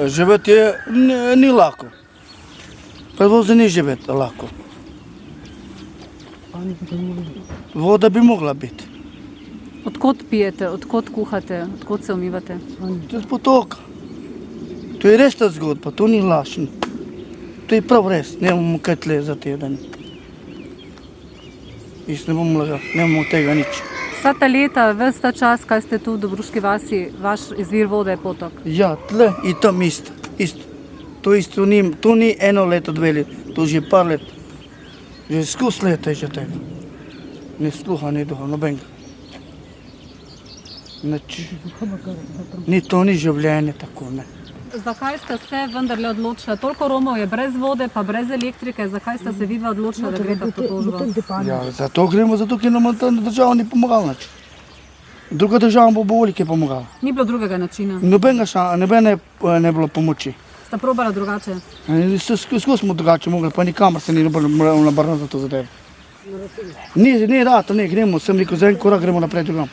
Živeti ni lako. Predvozi ni živeti lako. Voda bi mogla biti. Odkot pijete, odkot kuhate, odkot se umivate? To je z potoka. To je res ta zgodba, to ni lažno. To je prav res, nemamo kaj tle za teden. Jaz ne bom lagal, nemamo tega nič. Vsa ta leta, ves ta čas, kaj ste tu v Dobruški vasi, vaš izvir vode je potok? Ja, tle in tam isto. To isto to ni 1 leto, 2 leta, to že par let. Že skus leta je že tega. Ni sluha, ni duha, nobenega. To ni življenje tako, ne. Zakaj ste se vendarle odločili? Toliko Romov je brez vode, pa brez elektrike. Zakaj ste se vidva odločili, da greste v to tožbo? Ja, zato gremo, ker nam ta država ni pomagala nič. Druga država bo bolje pomagala. Ni bilo drugega načina? Nobene ne bilo pomoči. Ste probali drugače? Skus smo drugače mogli, pa nikamor se ni nabrnil za to zadevo. Ni rad, ne, gremo, sem rekel, za en korak gremo naprej drugam.